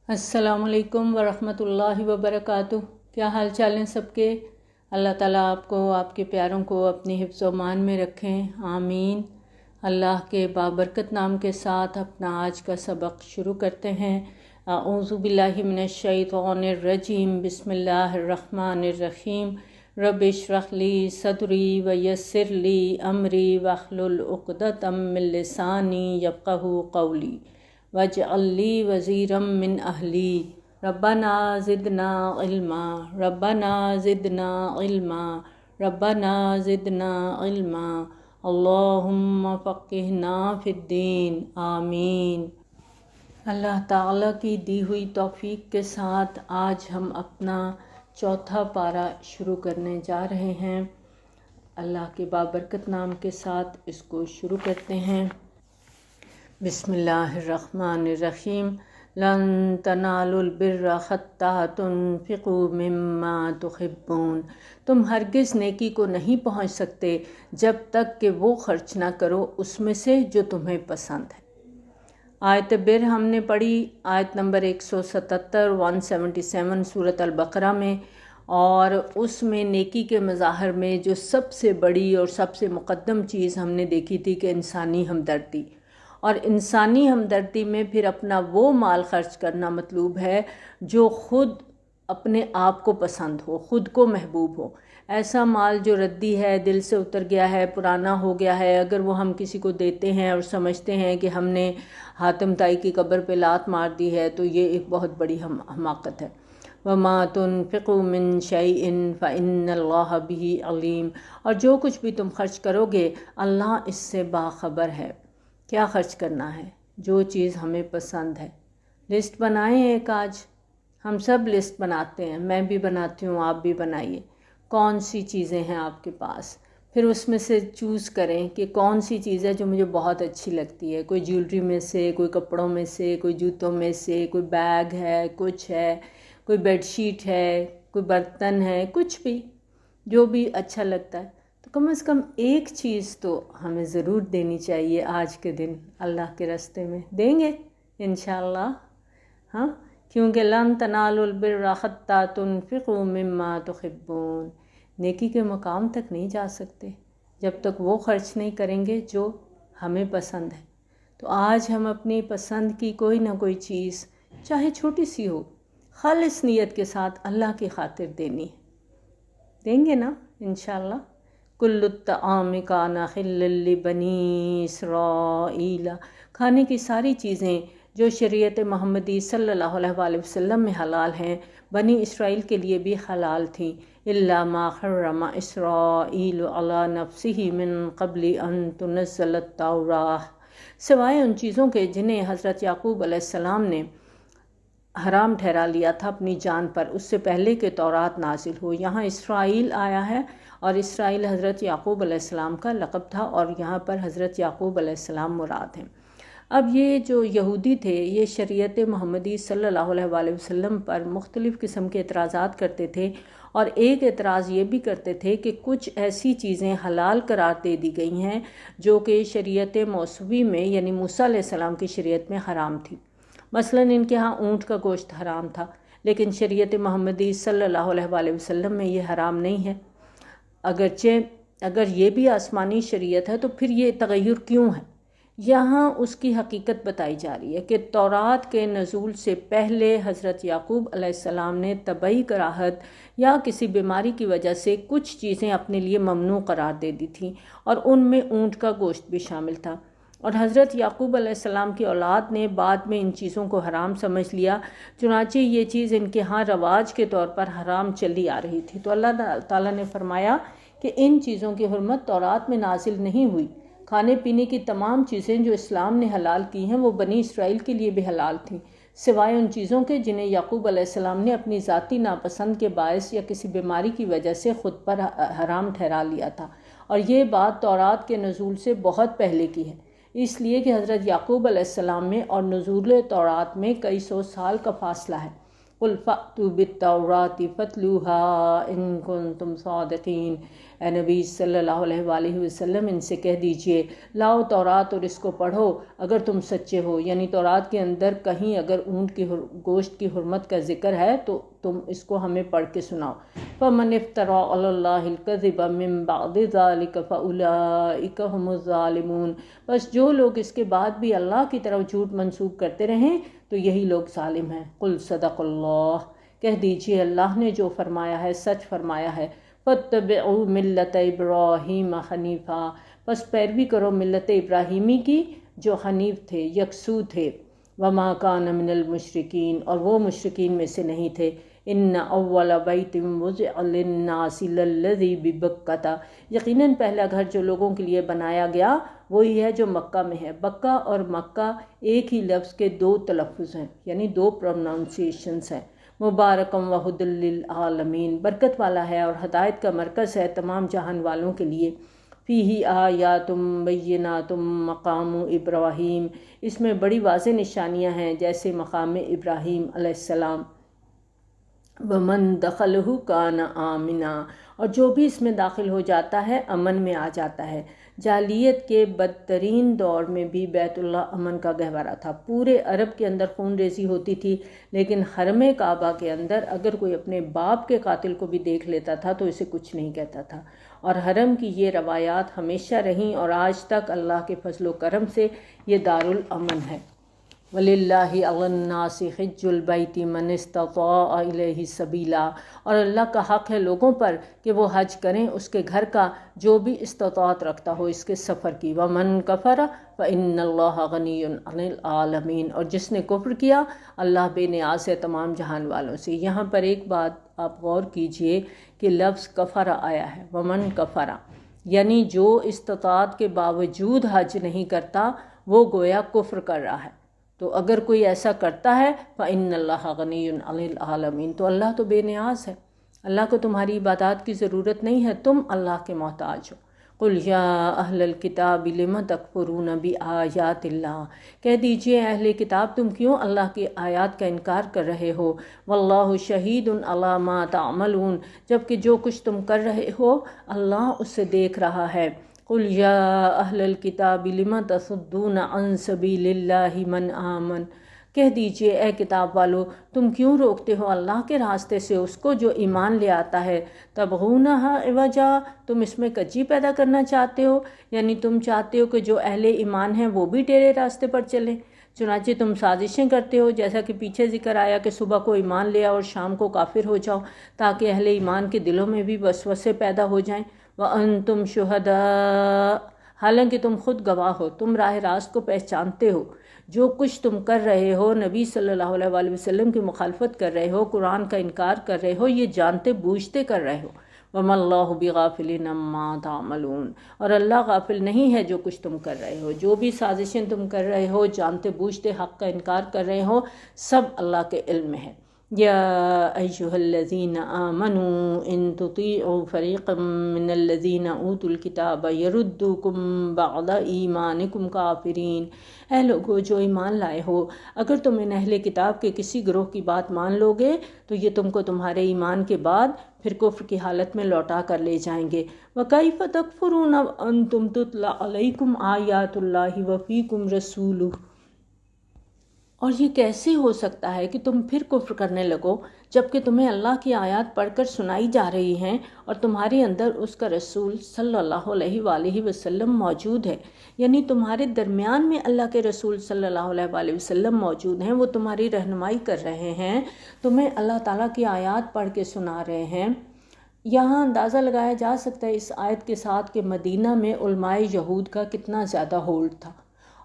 السلام علیکم ورحمۃ اللہ وبرکاتہ۔ کیا حال چال ہیں سب کے؟ اللہ تعالیٰ آپ کو، آپ کے پیاروں کو اپنی حفظ و امان میں رکھیں، آمین۔ اللہ کے بابرکت نام کے ساتھ اپنا آج کا سبق شروع کرتے ہیں۔ اعوذ باللہ من الشیطان الرجیم، بسم اللہ الرحمن الرحیم۔ رب اشرح لی صدری ویسر لی امری واحلل عقدۃ من لسانی یفقہوا قولی واجعل لی وزیرا من اہلی ربنا زدنا علما ربنا زدنا علما ربنا زدنا علما اللہم فقہنا فی الدین، آمین۔ اللہ تعالیٰ کی دی ہوئی توفیق کے ساتھ آج ہم اپنا چوتھا پارہ شروع کرنے جا رہے ہیں۔ اللہ کے بابرکت نام کے ساتھ اس کو شروع کرتے ہیں۔ بسم اللہ الرحمن الرحیم۔ لن تنالوا البر حتی تنفقوا مما تحبون۔ تم ہرگز نیکی کو نہیں پہنچ سکتے جب تک کہ وہ خرچ نہ کرو اس میں سے جو تمہیں پسند ہے۔ آیت بر ہم نے پڑھی آیت نمبر 177 سورۃ البقرہ میں، اور اس میں نیکی کے مظاہر میں جو سب سے بڑی اور سب سے مقدم چیز ہم نے دیکھی تھی کہ انسانی ہمدردی، اور انسانی ہمدردی میں پھر اپنا وہ مال خرچ کرنا مطلوب ہے جو خود اپنے آپ کو پسند ہو، خود کو محبوب ہو۔ ایسا مال جو ردی ہے، دل سے اتر گیا ہے، پرانا ہو گیا ہے، اگر وہ ہم کسی کو دیتے ہیں اور سمجھتے ہیں کہ ہم نے حاتم طائی کی قبر پہ لات مار دی ہے، تو یہ ایک بہت بڑی حماقت ہے۔ وَمَا تُنْفِقُوا مِنْ شَيْءٍ فَإِنَّ اللَّهَ بِهِ عَلِيمٌ۔ اور جو کچھ بھی تم خرچ کرو گے اللہ اس سے باخبر ہے۔ کیا خرچ کرنا ہے؟ جو چیز ہمیں پسند ہے۔ لسٹ بنائیں ایک آج، ہم سب لسٹ بناتے ہیں، میں بھی بناتی ہوں، آپ بھی بنائیے۔ کون سی چیزیں ہیں آپ کے پاس، پھر اس میں سے چوز کریں کہ کون سی چیز ہے جو مجھے بہت اچھی لگتی ہے۔ کوئی جیولری میں سے، کوئی کپڑوں میں سے، کوئی جوتوں میں سے، کوئی بیگ ہے، کچھ ہے، کوئی بیڈ شیٹ ہے، کوئی برتن ہے، کچھ بھی جو بھی اچھا لگتا ہے۔ تو کم از کم ایک چیز تو ہمیں ضرور دینی چاہیے آج کے دن اللہ کے راستے میں۔ دیں گے انشاءاللہ، ہاں، کیونکہ لن تنالوا البر حتی تنفقوا مما تحبون۔ نیکی کے مقام تک نہیں جا سکتے جب تک وہ خرچ نہیں کریں گے جو ہمیں پسند ہے۔ تو آج ہم اپنی پسند کی کوئی نہ کوئی چیز، چاہے چھوٹی سی ہو، خالص نیت کے ساتھ اللہ کی خاطر دینی ہے۔ دیں گے نا انشاءاللہ۔ کل الطعام کان حلا لبنی اسرائیل۔ کھانے کی ساری چیزیں جو شریعت محمدی صلی اللہ علیہ وآلہ وسلم میں حلال ہیں، بنی اسرائیل کے لیے بھی حلال تھیں۔ الا ما حرم اسرائیل علی نفسہ من قبل ان تنزل التوراۃ۔ سوائے ان چیزوں کے جنہیں حضرت یعقوب علیہ السلام نے حرام ٹھہرا لیا تھا اپنی جان پر، اس سے پہلے کہ تورات نازل ہو۔ یہاں اسرائیل آیا ہے، اور اسرائیل حضرت یعقوب علیہ السلام کا لقب تھا، اور یہاں پر حضرت یعقوب علیہ السلام مراد ہیں۔ اب یہ جو یہودی تھے، یہ شریعت محمدی صلی اللہ علیہ وآلہ وسلم پر مختلف قسم کے اعتراضات کرتے تھے، اور ایک اعتراض یہ بھی کرتے تھے کہ کچھ ایسی چیزیں حلال قرار دے دی گئی ہیں جو کہ شریعت موسوی میں یعنی موسیٰ علیہ السلام کی شریعت میں حرام تھی۔ مثلاً ان کے ہاں اونٹ کا گوشت حرام تھا، لیکن شریعت محمدی صلی اللہ علیہ وآلہ وسلم میں یہ حرام نہیں ہے۔ اگرچہ اگر یہ بھی آسمانی شریعت ہے تو پھر یہ تغیر کیوں ہے؟ یہاں اس کی حقیقت بتائی جا رہی ہے کہ تورات کے نزول سے پہلے حضرت یعقوب علیہ السلام نے طبعی کراہت یا کسی بیماری کی وجہ سے کچھ چیزیں اپنے لیے ممنوع قرار دے دی تھیں، اور ان میں اونٹ کا گوشت بھی شامل تھا، اور حضرت یعقوب علیہ السلام کی اولاد نے بعد میں ان چیزوں کو حرام سمجھ لیا، چنانچہ یہ چیز ان کے ہاں رواج کے طور پر حرام چلی آ رہی تھی۔ تو اللہ تعالیٰ نے فرمایا کہ ان چیزوں کی حرمت تورات میں نازل نہیں ہوئی۔ کھانے پینے کی تمام چیزیں جو اسلام نے حلال کی ہیں وہ بنی اسرائیل کے لیے بھی حلال تھیں، سوائے ان چیزوں کے جنہیں یعقوب علیہ السلام نے اپنی ذاتی ناپسند کے باعث یا کسی بیماری کی وجہ سے خود پر حرام ٹھہرا لیا تھا، اور یہ بات تورات کے نزول سے بہت پہلے کی ہے، اس لیے کہ حضرت یعقوب علیہ السلام میں اور نزول تورات میں کئی سو سال کا فاصلہ ہے۔ قل فأتوا بالتوراۃ فاتلوها ان کنتم صادقین۔ اے نبی صلی اللہ علیہ وآلہ وسلم ان سے کہہ دیجئے لاؤ تورات اور اس کو پڑھو اگر تم سچے ہو، یعنی تورات کے اندر کہیں اگر اونٹ کی گوشت کی حرمت کا ذکر ہے تو تم اس کو ہمیں پڑھ کے سناؤ۔ فمن افترى علی اللہ الکذب من بعد ذلک فاولئک هم الظالمون، بس جو لوگ اس کے بعد بھی اللہ کی طرف جھوٹ منسوب کرتے رہیں تو یہی لوگ ظالم ہیں۔ قل صدق اللہ، کہہ دیجئے اللہ نے جو فرمایا ہے سچ فرمایا ہے۔ فاتبعوا ملت ابراہیم حنیفا، بس پیروی کرو ملت ابراہیمی کی جو حنیف تھے، یکسو تھے۔ وما کان من المشرکین، اور وہ مشرکین میں سے نہیں تھے۔ ان اول بیت وضع للناس للذی ببکۃ، یقیناً پہلا گھر جو لوگوں کے لیے بنایا گیا وہی ہے جو مکہ میں ہے۔ بکہ اور مکہ ایک ہی لفظ کے دو تلفظ ہیں، یعنی دو پروناؤنسیشنز ہیں۔ مبارکم وہدی للعالمین، برکت والا ہے اور ہدایت کا مرکز ہے تمام جہان والوں کے لیے۔ فیہ آیات بینات مقام ابراہیم، اس میں بڑی واضح نشانیاں ہیں جیسے مقام ابراہیم علیہ السلام۔ ومن دخلہ کان آمنا، اور جو بھی اس میں داخل ہو جاتا ہے امن میں آ جاتا ہے۔ جاہلیت کے بدترین دور میں بھی بیت اللہ امن کا گہوارہ تھا۔ پورے عرب کے اندر خون ریزی ہوتی تھی، لیکن حرم کعبہ کے اندر اگر کوئی اپنے باپ کے قاتل کو بھی دیکھ لیتا تھا تو اسے کچھ نہیں کہتا تھا۔ اور حرم کی یہ روایات ہمیشہ رہیں اور آج تک اللہ کے فضل و کرم سے یہ دارالامن ہے۔ وَلِلَّهِ عَلَى النَّاسِ حِجُّ الْبَيْتِ مَنِ اسْتَطَاعَ إِلَيْهِ سَبِيلًا، اور اللہ کا حق ہے لوگوں پر کہ وہ حج کریں اس کے گھر کا جو بھی استطاعت رکھتا ہو اس کے سفر کی۔ وَمَن كَفَرَ فَإِنَّ اللَّهَ غَنِيٌّ عَنِ الْعَالَمِينَ، اور جس نے کفر کیا اللہ بے نیاز ہے تمام جہان والوں سے۔ یہاں پر ایک بات آپ غور کیجئے کہ لفظ کفر آیا ہے، وَمَن كَفَرَ، یعنی جو استطاعت کے باوجود حج نہیں کرتا وہ گویا کفر کر رہا ہے۔ تو اگر کوئی ایسا کرتا ہے فَإِنَّ اللَّهَ غَنِيٌّ عَنِ الْعَالَمِينَ، تو اللہ تو بے نیاز ہے، اللہ کو تمہاری عبادات کی ضرورت نہیں ہے، تم اللہ کے محتاج ہو۔ قُلْ يَا أَهْلَ الْكِتَابِ لِمَ تَكْفُرُونَ بِآيَاتِ اللَّهِ، کہہ دیجئے اہل کتاب تم کیوں اللہ کی آیات کا انکار کر رہے ہو۔ وَاللَّهُ شَهِيدٌ عَلَى مَا تَعْمَلُونَ، جبکہ جو کچھ تم کر رہے ہو اللہ اسے دیکھ رہا ہے۔ قُلْ يَا أَهْلَ الْكِتَابِ لِمَ تَصُدُّونَ عَنْ سَبِيلِ اللَّهِ مَنْ آمَنَ، کہہ دیجئے اے کتاب والو تم کیوں روکتے ہو اللہ کے راستے سے اس کو جو ایمان لے آتا ہے۔ تَبْغُونَهَا عِوَجًا، تم اس میں کجی پیدا کرنا چاہتے ہو، یعنی تم چاہتے ہو کہ جو اہل ایمان ہیں وہ بھی ٹیڑھے راستے پر چلیں۔ چنانچہ تم سازشیں کرتے ہو، جیسا کہ پیچھے ذکر آیا کہ صبح کو ایمان لے آؤ اور شام کو کافر ہو جاؤ تاکہ اہل ایمان کے دلوں میں بھی وسوسے پیدا ہو جائیں۔ وَأَنْتُمْ شُهَدَاء، حالانکہ تم خود گواہ ہو، تم راہ راست کو پہچانتے ہو۔ جو کچھ تم کر رہے ہو، نبی صلی اللہ علیہ وآلہ وسلم کی مخالفت کر رہے ہو، قرآن کا انکار کر رہے ہو، یہ جانتے بوجھتے کر رہے ہو۔ وَمَا اللَّهُ بِغَافِلٍ عَمَّا تَعْمَلُونَ، اور اللہ غافل نہیں ہے جو کچھ تم کر رہے ہو، جو بھی سازشیں تم کر رہے ہو، جانتے بوجھتے حق کا انکار کر رہے ہو، سب اللہ کے علم میں ہے۔ یا ایھا الذین آمنوا ان تطیعوا فریقا من الذین اوتوا الکتاب یردوکم بعد ایمانکم کافرین، اے لوگو جو ایمان لائے ہو اگر تم ان اہل کتاب کے کسی گروہ کی بات مان لو گے تو یہ تم کو تمہارے ایمان کے بعد پھر کفر کی حالت میں لوٹا کر لے جائیں گے۔ وَكَيْفَ تَكْفُرُونَ وَأَنْتُمْ تُتْلَى عَلَيْكُمْ آيَاتُ اللَّهِ وَفِيكُمْ رَسُولُهُ، اور یہ کیسے ہو سکتا ہے کہ تم پھر کفر کرنے لگو جبکہ تمہیں اللہ کی آیات پڑھ کر سنائی جا رہی ہیں اور تمہارے اندر اس کا رسول صلی اللہ علیہ وآلہ وسلم موجود ہے، یعنی تمہارے درمیان میں اللہ کے رسول صلی اللہ علیہ وآلہ وسلم موجود ہیں، وہ تمہاری رہنمائی کر رہے ہیں، تمہیں اللہ تعالیٰ کی آیات پڑھ کے سنا رہے ہیں۔ یہاں اندازہ لگایا جا سکتا ہے اس آیت کے ساتھ کہ مدینہ میں علماء یہود کا کتنا زیادہ ہولڈ تھا،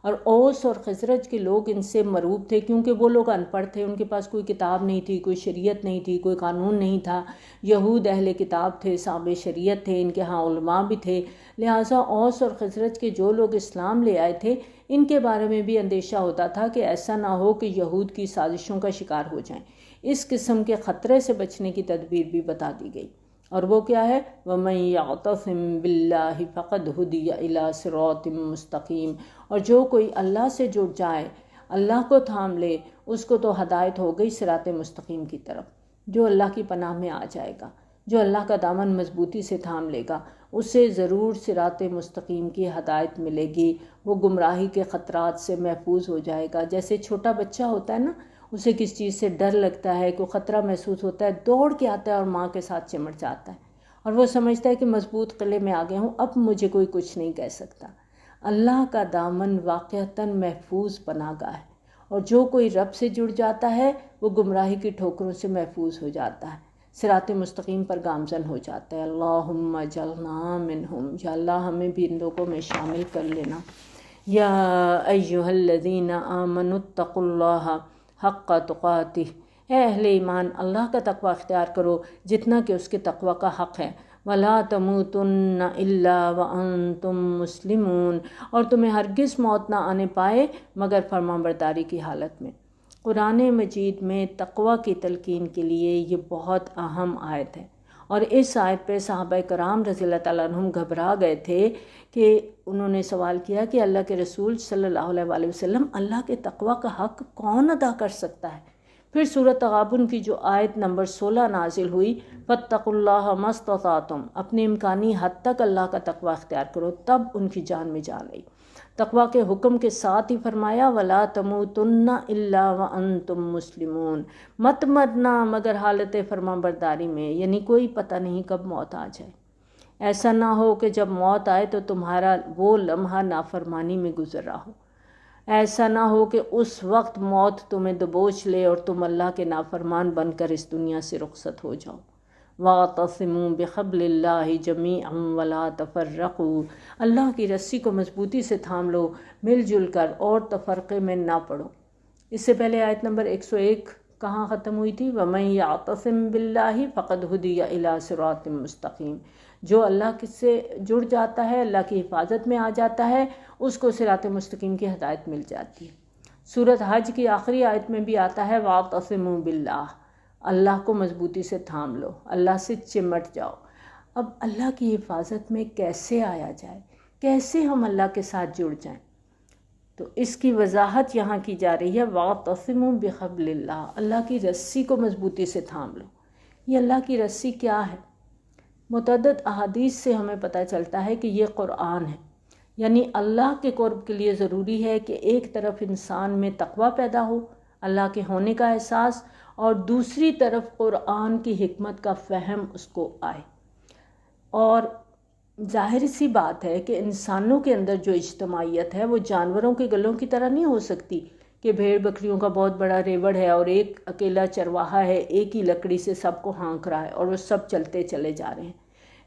اور اوس اور خزرج کے لوگ ان سے مرعوب تھے کیونکہ وہ لوگ ان پڑھ تھے، ان کے پاس کوئی کتاب نہیں تھی، کوئی شریعت نہیں تھی، کوئی قانون نہیں تھا۔ یہود اہل کتاب تھے، صاحب شریعت تھے، ان کے ہاں علماء بھی تھے، لہٰذا اوس اور خزرج کے جو لوگ اسلام لے آئے تھے ان کے بارے میں بھی اندیشہ ہوتا تھا کہ ایسا نہ ہو کہ یہود کی سازشوں کا شکار ہو جائیں۔ اس قسم کے خطرے سے بچنے کی تدبیر بھی بتا دی گئی، اور وہ کیا ہے؟ وَمَن يَعْتَصِم بِاللَّهِ فَقَدْ هُدِيَ إِلَىٰ صِرَاطٍ مُسْتَقِيمٍ، اور جو کوئی اللہ سے جڑ جائے، اللہ کو تھام لے اس کو تو ہدایت ہو گئی صراط مستقیم کی طرف۔ جو اللہ کی پناہ میں آ جائے گا، جو اللہ کا دامن مضبوطی سے تھام لے گا، اسے ضرور صراط مستقیم کی ہدایت ملے گی، وہ گمراہی کے خطرات سے محفوظ ہو جائے گا۔ جیسے چھوٹا بچہ ہوتا ہے نا، اسے کس چیز سے ڈر لگتا ہے، کوئی خطرہ محسوس ہوتا ہے، دوڑ کے آتا ہے اور ماں کے ساتھ چمٹ جاتا ہے، اور وہ سمجھتا ہے کہ مضبوط قلعے میں آ گیا ہوں، اب مجھے کوئی کچھ نہیں کہہ سکتا۔ اللہ کا دامن واقعتاً محفوظ پناہ گاہ ہے، اور جو کوئی رب سے جڑ جاتا ہے وہ گمراہی کی ٹھوکروں سے محفوظ ہو جاتا ہے، صراط مستقیم پر گامزن ہو جاتا ہے۔ اللہم اجعلنا منہم، یا اللہ ہمیں بھی ان لوگوں میں شامل کر لینا۔ یا ایہا الذین آمنوا اتقوا اللہ حق تقاتہ، اے اہل ایمان اللہ کا تقوی اختیار کرو جتنا کہ اس کے تقوی کا حق ہے۔ وَلَا تَمُوتُنَّ إِلَّا وَأَنْتُمْ مُسْلِمُونَ، اور تمہیں ہرگز موت نہ آنے پائے مگر فرمانبرداری کی حالت میں۔ قرآن مجید میں تقوی کی تلقین کے لیے یہ بہت اہم آیت ہے، اور اس آیت پہ صحابہ کرام رضی اللہ تعالیٰ عنہم گھبرا گئے تھے کہ انہوں نے سوال کیا کہ اللہ کے رسول صلی اللہ علیہ وآلہ وسلم، اللہ کے تقوی کا حق کون ادا کر سکتا ہے؟ پھر سورۃ تغابن کی جو آیت نمبر 16 نازل ہوئی، فَاتَّقُوا اللَّهَ مَا اسْتَطَعْتُمْ، اپنے امکانی حد تک اللہ کا تقوی اختیار کرو، تب ان کی جان میں جان آئی۔ تقوی کے حکم کے ساتھ ہی فرمایا وَلَا تَمُوتُنَّ إِلَّا وَأَنْتُمْ مُسْلِمُونَ، مت مرنا مگر حالت فرمان برداری میں، یعنی کوئی پتہ نہیں کب موت آ جائے۔ ایسا نہ ہو کہ جب موت آئے تو تمہارا وہ لمحہ نافرمانی میں گزر رہا ہو، ایسا نہ ہو کہ اس وقت موت تمہیں دبوچ لے اور تم اللہ کے نافرمان بن کر اس دنیا سے رخصت ہو جاؤ۔ وَاعْتَصِمُوا بِحَبْلِ اللَّهِ جَمِيعًا وَلَا تَفَرَّقُوا، اللہ کی رسی کو مضبوطی سے تھام لو، مل جل کر اور تفرقے میں نہ پڑو۔ اس سے پہلے آیت نمبر 101 کہاں ختم ہوئی تھی؟ وَمَن يَعْتَصِم بِاللَّهِ فَقَدْ هُدِيَ إِلَىٰ صِرَاطٍ مُّسْتَقِيمٍ، جو اللہ سے جڑ جاتا ہے، اللہ کی حفاظت میں آ جاتا ہے، اس کو صراط مستقیم کی ہدایت مل جاتی ہے۔ سورۃ حج کی آخری آیت میں بھی آتا ہے وَاعْتَصِمُوا بِاللَّهِ، اللہ کو مضبوطی سے تھام لو، اللہ سے چمٹ جاؤ۔ اب اللہ کی حفاظت میں کیسے آیا جائے، کیسے ہم اللہ کے ساتھ جڑ جائیں؟ تو اس کی وضاحت یہاں کی جا رہی ہے وَاعْتَصِمُوا بِحَبْلِ اللَّهِ، اللہ کی رسی کو مضبوطی سے تھام لو۔ یہ اللہ کی رسی کیا ہے؟ متعدد احادیث سے ہمیں پتہ چلتا ہے کہ یہ قرآن ہے، یعنی اللہ کے قرب کے لیے ضروری ہے کہ ایک طرف انسان میں تقوی پیدا ہو، اللہ کے ہونے کا احساس، اور دوسری طرف قرآن کی حکمت کا فہم اس کو آئے۔ اور ظاہر سی بات ہے کہ انسانوں کے اندر جو اجتماعیت ہے وہ جانوروں کے گلوں کی طرح نہیں ہو سکتی کہ بھیڑ بکریوں کا بہت بڑا ریوڑ ہے اور ایک اکیلا چرواہا ہے، ایک ہی لکڑی سے سب کو ہانک رہا ہے اور وہ سب چلتے چلے جا رہے ہیں۔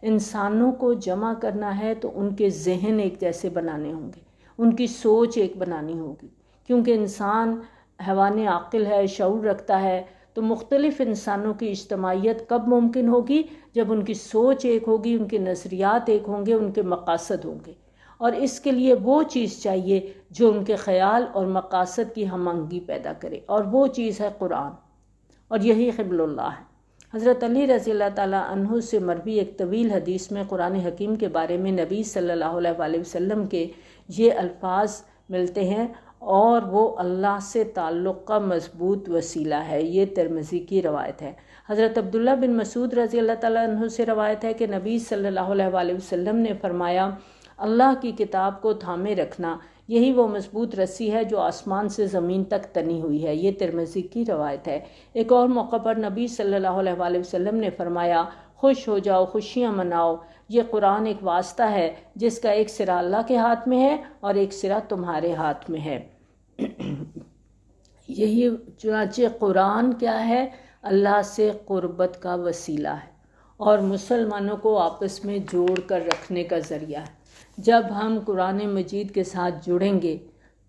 انسانوں کو جمع کرنا ہے تو ان کے ذہن ایک جیسے بنانے ہوں گے، ان کی سوچ ایک بنانی ہوگی، کیونکہ انسان حیوان عاقل ہے، شعور رکھتا ہے، تو مختلف انسانوں کی اجتماعیت کب ممکن ہوگی؟ جب ان کی سوچ ایک ہوگی، ان کے نظریات ایک ہوں گے، ان کے مقاصد ہوں گے، اور اس کے لیے وہ چیز چاہیے جو ان کے خیال اور مقاصد کی ہم آہنگی پیدا کرے، اور وہ چیز ہے قرآن، اور یہی قبل اللہ ہے۔ حضرت علی رضی اللہ تعالیٰ عنہ سے مروی ایک طویل حدیث میں قرآن حکیم کے بارے میں نبی صلی اللہ علیہ وآلہ وسلم کے یہ الفاظ ملتے ہیں، اور وہ اللہ سے تعلق کا مضبوط وسیلہ ہے۔ یہ ترمذی کی روایت ہے۔ حضرت عبداللہ بن مسعود رضی اللہ تعالیٰ عنہ سے روایت ہے کہ نبی صلی اللہ علیہ وآلہ وسلم نے فرمایا، اللہ کی کتاب کو تھامے رکھنا، یہی وہ مضبوط رسی ہے جو آسمان سے زمین تک تنی ہوئی ہے۔ یہ ترمذی کی روایت ہے۔ ایک اور موقع پر نبی صلی اللہ علیہ وآلہ وسلم نے فرمایا، خوش ہو جاؤ، خوشیاں مناؤ، یہ قرآن ایک واسطہ ہے جس کا ایک سرا اللہ کے ہاتھ میں ہے اور ایک سرا تمہارے ہاتھ میں ہے۔ یہی چنانچہ قرآن کیا ہے؟ اللہ سے قربت کا وسیلہ ہے اور مسلمانوں کو آپس میں جوڑ کر رکھنے کا ذریعہ ہے۔ جب ہم قرآن مجید کے ساتھ جڑیں گے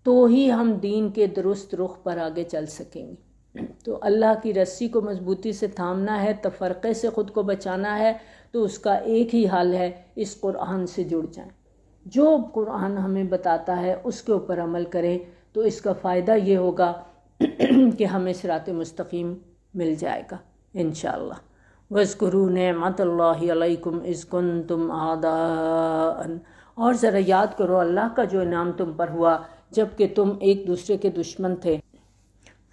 تو ہی ہم دین کے درست رخ پر آگے چل سکیں گے۔ تو اللہ کی رسی کو مضبوطی سے تھامنا ہے، تفرقے سے خود کو بچانا ہے، تو اس کا ایک ہی حل ہے، اس قرآن سے جڑ جائیں، جو قرآن ہمیں بتاتا ہے اس کے اوپر عمل کریں، تو اس کا فائدہ یہ ہوگا کہ ہمیں صراط مستقیم مل جائے گا انشاءاللہ۔ وَاذْكُرُوا نِعْمَةَ اللَّهِ عَلَيْكُمْ إِذْ كُنْتُمْ أَعْدَاءً، اور ذرا یاد کرو اللہ کا جو انعام تم پر ہوا جب کہ تم ایک دوسرے کے دشمن تھے،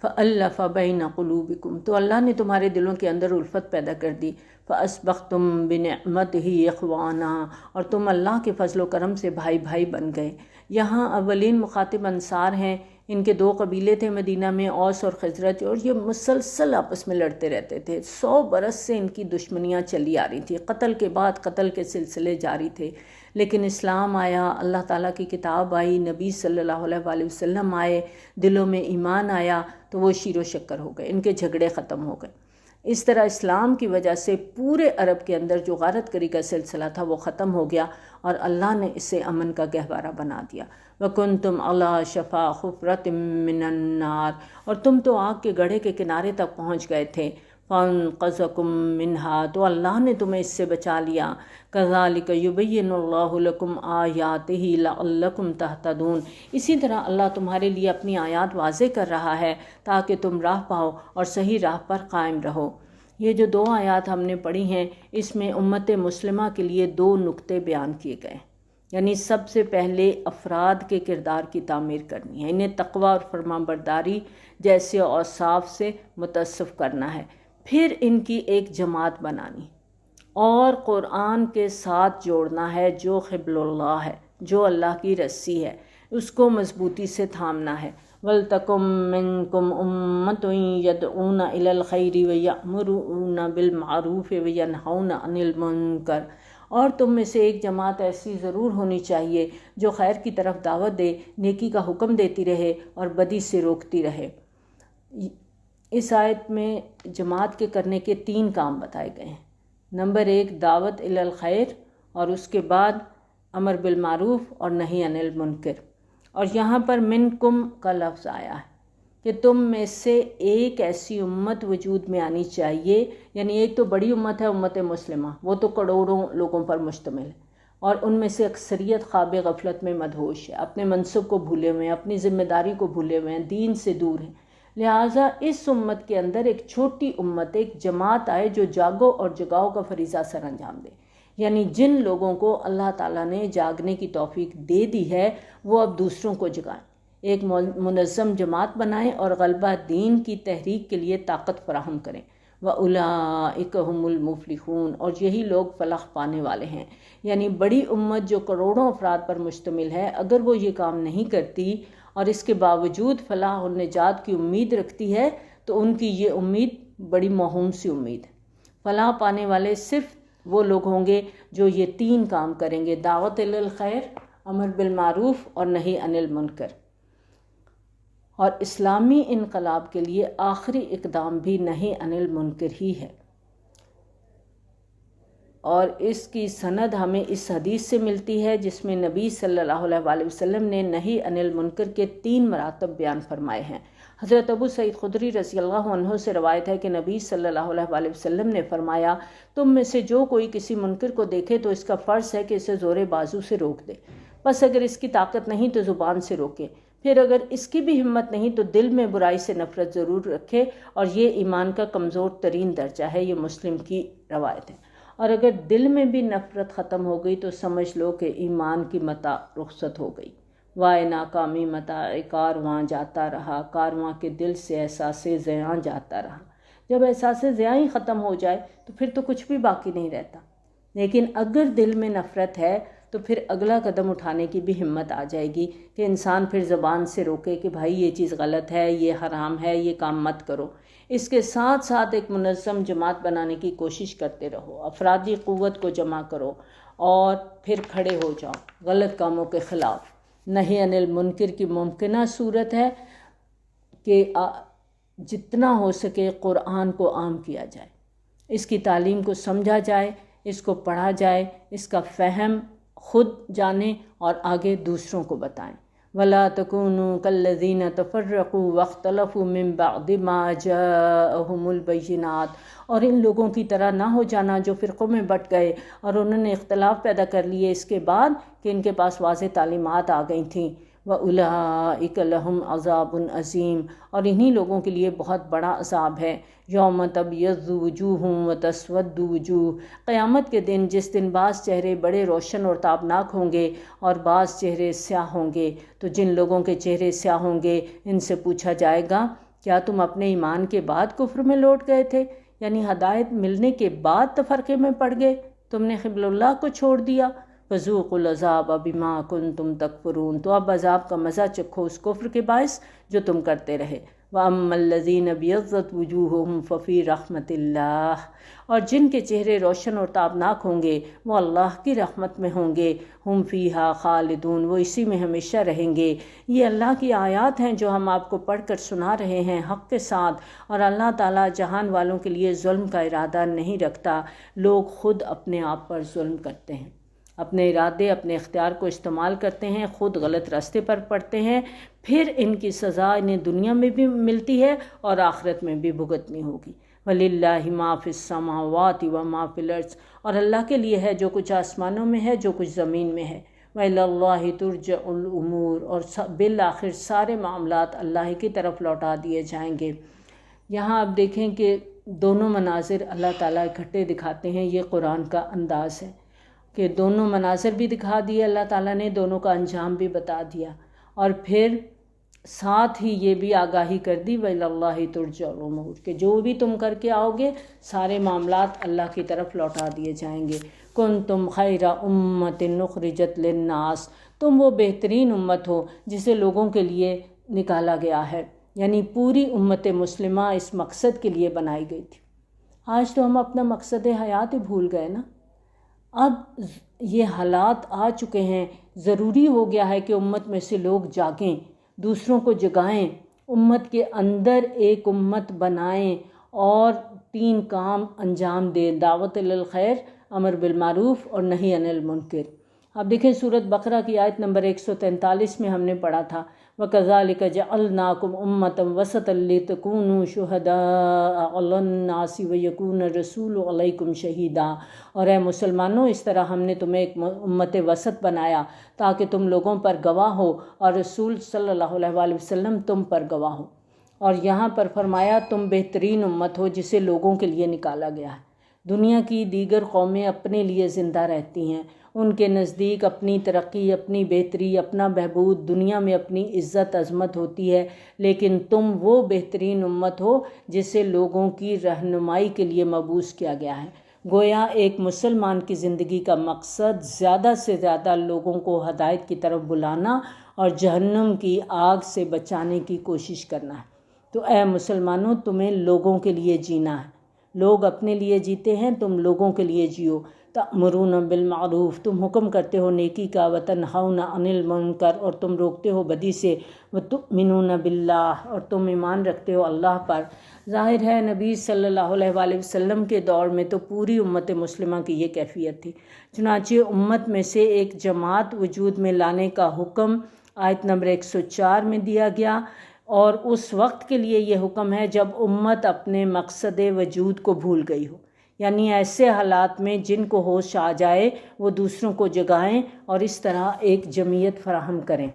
فَأَلَّفَ بَيْنَ قُلُوبِكُمْ، تو اللہ نے تمہارے دلوں کے اندر الفت پیدا کر دی، فَأَصْبَحْتُمْ بِنِعْمَتِهِ إِخْوَانًا، اور تم اللہ کے فضل و کرم سے بھائی بھائی بن گئے۔ یہاں اولین مخاطب انصار ہیں، ان کے 2 قبیلے تھے مدینہ میں، اوس اور خزرج، اور یہ مسلسل آپس میں لڑتے رہتے تھے۔ 100 برس سے ان کی دشمنیاں چلی آ رہی تھیں، قتل کے بعد قتل کے سلسلے جاری تھے، لیکن اسلام آیا، اللہ تعالیٰ کی کتاب آئی، نبی صلی اللہ علیہ وآلہ وسلم آئے، دلوں میں ایمان آیا، تو وہ شیر و شکر ہو گئے، ان کے جھگڑے ختم ہو گئے۔ اس طرح اسلام کی وجہ سے پورے عرب کے اندر جو غارت گری کا سلسلہ تھا وہ ختم ہو گیا، اور اللہ نے اسے امن کا گہوارہ بنا دیا۔ وَكُنْتُمْ عَلَىٰ شَفَا حُفْرَةٍ مِّنَ النَّارِ، اور تم تو آگ کے گڑھے کے کنارے تک پہنچ گئے تھے، فَانْقَذَكُم مِّنْهَا، تو اللہ نے تمہیں اس سے بچا لیا۔ كَذَلِكَ يُبَيِّنُ اللَّهُ لَكُمْ آيَاتِهِ لَعَلَّكُمْ تَهْتَدُونَ، اسی طرح اللہ تمہارے لیے اپنی آیات واضح کر رہا ہے تاکہ تم راہ پاؤ اور صحیح راہ پر قائم رہو۔ یہ جو 2 آیات ہم نے پڑھی ہیں، اس میں امت مسلمہ کے لیے 2 نقطے بیان کیے گئے ہیں، یعنی سب سے پہلے افراد کے کردار کی تعمیر کرنی ہے، انہیں تقوی اور فرمانبرداری جیسے اوصاف سے متصف کرنا ہے، پھر ان کی ایک جماعت بنانی اور قرآن کے ساتھ جوڑنا ہے، جو قبل اللہ ہے، جو اللہ کی رسی ہے، اس کو مضبوطی سے تھامنا ہے۔ وَلْتَكُن مِّنكُمْ أُمَّةٌ يَدْعُونَ إِلَى الْخَيْرِ وَيَأْمُرُونَ بِالْمَعْرُوفِ وَيَنْهَوْنَ عَنِ الْمُنكَرِ، اور تم میں سے ایک جماعت ایسی ضرور ہونی چاہیے جو خیر کی طرف دعوت دے، نیکی کا حکم دیتی رہے اور بدی سے روکتی رہے۔ اس آیت میں جماعت کے کرنے کے 3 کام بتائے گئے ہیں۔ نمبر 1 دعوت الی الخیر، اور اس کے بعد امر بالمعروف اور نہی عن المنکر، اور یہاں پر منکم کا لفظ آیا ہے کہ تم میں سے ایک ایسی امت وجود میں آنی چاہیے، یعنی ایک تو بڑی امت ہے امت مسلمہ، وہ تو کروڑوں لوگوں پر مشتمل ہے، اور ان میں سے اکثریت خواب غفلت میں مدہوش ہے، اپنے منصب کو بھولے ہوئے ہیں، اپنی ذمہ داری کو بھولے ہوئے ہیں، دین سے دور ہیں۔ لہٰذا اس امت کے اندر ایک چھوٹی امت، ایک جماعت آئے جو جاگو اور جگاؤ کا فریضہ سر انجام دے، یعنی جن لوگوں کو اللہ تعالیٰ نے جاگنے کی توفیق دے دی ہے وہ اب دوسروں کو جگائیں، ایک منظم جماعت بنائیں اور غلبہ دین کی تحریک کے لیے طاقت فراہم کریں۔ وَأُولَٰئِكَ هُمُ الْمُفْلِحُونَ، اور یہی لوگ فلاح پانے والے ہیں، یعنی بڑی امت جو کروڑوں افراد پر مشتمل ہے، اگر وہ یہ کام نہیں کرتی اور اس کے باوجود فلاح اور نجات کی امید رکھتی ہے تو ان کی یہ امید بڑی موہوم سی امید ہے۔ فلاح پانے والے صرف وہ لوگ ہوں گے جو یہ 3 کام کریں گے، دعوت الی الخیر، امر بالمعروف اور نہی عن المنکر۔ اور اسلامی انقلاب کے لیے آخری اقدام بھی نہی عن المنکر ہی ہے، اور اس کی سند ہمیں اس حدیث سے ملتی ہے جس میں نبی صلی اللہ علیہ وآلہ وسلم نے نہی عن المنکر کے 3 مراتب بیان فرمائے ہیں۔ حضرت ابو سعید خدری رضی اللہ عنہ سے روایت ہے کہ نبی صلی اللہ علیہ وآلہ وسلم نے فرمایا، تم میں سے جو کوئی کسی منکر کو دیکھے تو اس کا فرض ہے کہ اسے زور بازو سے روک دے، بس اگر اس کی طاقت نہیں تو زبان سے روکے، پھر اگر اس کی بھی ہمت نہیں تو دل میں برائی سے نفرت ضرور رکھے، اور یہ ایمان کا کمزور ترین درجہ ہے، یہ مسلم کی روایت ہے۔ اور اگر دل میں بھی نفرت ختم ہو گئی تو سمجھ لو کہ ایمان کی متاع رخصت ہو گئی۔ وائے ناکامی متاع کارواں جاتا رہا، کارواں کے دل سے احساس زیاں جاتا رہا۔ جب احساس زیاں ہی ختم ہو جائے تو پھر تو کچھ بھی باقی نہیں رہتا، لیکن اگر دل میں نفرت ہے تو پھر اگلا قدم اٹھانے کی بھی ہمت آ جائے گی کہ انسان پھر زبان سے روکے کہ بھائی یہ چیز غلط ہے، یہ حرام ہے، یہ کام مت کرو۔ اس کے ساتھ ساتھ ایک منظم جماعت بنانے کی کوشش کرتے رہو، افرادی قوت کو جمع کرو اور پھر کھڑے ہو جاؤ غلط کاموں کے خلاف۔ نہی عن المنکر کی ممکنہ صورت ہے کہ جتنا ہو سکے قرآن کو عام کیا جائے، اس کی تعلیم کو سمجھا جائے، اس کو پڑھا جائے، اس کا فہم خود جانیں اور آگے دوسروں کو بتائیں۔ وَلَا تَكُونُوا كَالَّذِينَ تَفَرَّقُوا وَاخْتَلَفُوا مِن بَعْدِ مَا جَاءَهُمُ الْبَيِّنَاتُ، اور ان لوگوں کی طرح نہ ہو جانا جو فرقوں میں بٹ گئے اور انہوں نے اختلاف پیدا کر لیے اس کے بعد کہ ان کے پاس واضح تعلیمات آ گئی تھیں۔ وَأُولَٰئِكَ لَهُمْ عَذَابٌ عَظِيمٌ، اور انہی لوگوں کے لیے بہت بڑا عذاب ہے۔ یوم تبیض وجوہ وتسود وجوہ، قیامت کے دن جس دن بعض چہرے بڑے روشن اور تابناک ہوں گے اور بعض چہرے سیاہ ہوں گے، تو جن لوگوں کے چہرے سیاہ ہوں گے ان سے پوچھا جائے گا کیا تم اپنے ایمان کے بعد کفر میں لوٹ گئے تھے؟ یعنی ہدایت ملنے کے بعد تفرقے میں پڑ گئے، تم نے قبل اللہ کو چھوڑ دیا۔ فذوقوا العذاب بما کنتم تکفرون، تو اب عذاب کا مزہ چکھو اس کفر کے باعث جو تم کرتے رہے۔ وَأَمَّا الَّذِينَ ابْيَضَّتْ وُجُوهُهُمْ فَفِي رَحْمَةِ اللَّهِ، اور جن کے چہرے روشن اور تابناک ہوں گے وہ اللہ کی رحمت میں ہوں گے۔ ہم فیہا خالدون، وہ اسی میں ہمیشہ رہیں گے۔ یہ اللہ کی آیات ہیں جو ہم آپ کو پڑھ کر سنا رہے ہیں حق کے ساتھ، اور اللہ تعالیٰ جہان والوں کے لیے ظلم کا ارادہ نہیں رکھتا۔ لوگ خود اپنے آپ پر ظلم کرتے ہیں، اپنے ارادے اپنے اختیار کو استعمال کرتے ہیں، خود غلط راستے پر پڑتے ہیں، پھر ان کی سزا انہیں دنیا میں بھی ملتی ہے اور آخرت میں بھی بھگتنی ہوگی۔ وَلِلَّهِ مَا فِي السَّمَاوَاتِ وَمَا فِي الْأَرْضِ، اور اللہ کے لیے ہے جو کچھ آسمانوں میں ہے جو کچھ زمین میں ہے۔ وَإِلَى اللَّهِ تُرْجَعُ الْأُمُورُ، اور بالآخر سارے معاملات اللہ کی طرف لوٹا دیے جائیں گے۔ یہاں آپ دیکھیں کہ دونوں مناظر اللہ تعالیٰ اکٹھے دکھاتے ہیں، یہ قرآن کا انداز ہے کہ دونوں مناظر بھی دکھا دیے اللہ تعالیٰ نے، دونوں کا انجام بھی بتا دیا، اور پھر ساتھ ہی یہ بھی آگاہی کر دی وَإِلَى اللَّهِ تُرْجَعُ الْأُمُورُ، کہ جو بھی تم کر کے آؤ گے سارے معاملات اللہ کی طرف لوٹا دیے جائیں گے۔ كُنْتُمْ خَيْرَ أُمَّةٍ أُخْرِجَتْ لِلنَّاسِ، تم وہ بہترین امت ہو جسے لوگوں کے لیے نکالا گیا ہے، یعنی پوری امت مسلمہ اس مقصد کے لیے بنائی گئی تھی۔ آج تو ہم اپنا مقصد حیات ہی بھول گئے نا۔ اب یہ حالات آ چکے ہیں، ضروری ہو گیا ہے کہ امت میں سے لوگ جاگیں، دوسروں کو جگائیں، امت کے اندر ایک امت بنائیں اور 3 کام انجام دیں: دعوت الخیر، امر بالمعروف اور نہی عن المنکر۔ اب دیکھیں سورۃ بقرہ کی آیت نمبر 143 میں ہم نے پڑھا تھا وَكَذَلِكَ جَعَلْنَاكُمْ أُمَّةً وَسَطًا لِتَكُونُوا شُهَدَاءَ عَلَى النَّاسِ وَيَكُونَ الرَّسُولُ عَلَيْكُمْ شَهِيدًا، اور اے مسلمانوں اس طرح ہم نے تمہیں ایک امت وسط بنایا تاکہ تم لوگوں پر گواہ ہو اور رسول صلی اللہ علیہ وآلہ وسلم تم پر گواہ ہو۔ اور یہاں پر فرمایا تم بہترین امت ہو جسے لوگوں کے لیے نکالا گیا ہے۔ دنیا کی دیگر قومیں اپنے لیے زندہ رہتی ہیں، ان کے نزدیک اپنی ترقی، اپنی بہتری، اپنا بہبود، دنیا میں اپنی عزت عظمت ہوتی ہے، لیکن تم وہ بہترین امت ہو جسے لوگوں کی رہنمائی کے لیے مبعوث کیا گیا ہے۔ گویا ایک مسلمان کی زندگی کا مقصد زیادہ سے زیادہ لوگوں کو ہدایت کی طرف بلانا اور جہنم کی آگ سے بچانے کی کوشش کرنا ہے۔ تو اے مسلمانوں تمہیں لوگوں کے لیے جینا ہے، لوگ اپنے لیے جیتے ہیں، تم لوگوں کے لیے جیو۔ تأمرون بالمعروف، تم حکم کرتے ہو نیکی کا، وتنہون عن المنکر، اور تم روکتے ہو بدی سے، وتؤمنون باللہ، اور تم ایمان رکھتے ہو اللہ پر۔ ظاہر ہے نبی صلی اللہ علیہ وآلہ وسلم کے دور میں تو پوری امت مسلمہ کی یہ کیفیت تھی، چنانچہ امت میں سے ایک جماعت وجود میں لانے کا حکم آیت نمبر 104 میں دیا گیا، اور اس وقت کے لیے یہ حکم ہے جب امت اپنے مقصد وجود کو بھول گئی ہو، یعنی ایسے حالات میں جن کو ہوش آ جائے وہ دوسروں کو جگائیں اور اس طرح ایک جمعیت فراہم کریں۔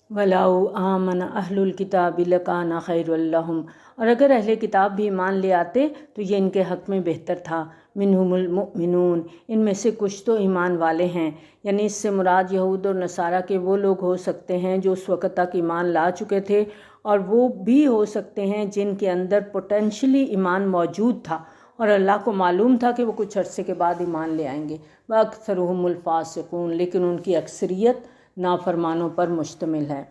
وَلَوْ آمَنَ أَهْلُ الْكِتَابِ لَكَانَ خَيْرًا لَهُمْ، اور اگر اہل کتاب بھی ایمان لے آتے تو یہ ان کے حق میں بہتر تھا۔ مِنْهُمُ الْمُؤْمِنُونَ، ان میں سے کچھ تو ایمان والے ہیں، یعنی اس سے مراد یہود اور نصارہ کے وہ لوگ ہو سکتے ہیں جو اس وقت تک ایمان لا چکے تھے، اور وہ بھی ہو سکتے ہیں جن کے اندر پوٹینشلی ایمان موجود تھا اور اللہ کو معلوم تھا کہ وہ کچھ عرصے کے بعد ایمان لے آئیں گے۔ وَأَكْثَرُهُمُ الْفَاسِقُونَ، لیکن ان کی اکثریت نافرمانوں پر مشتمل ہے۔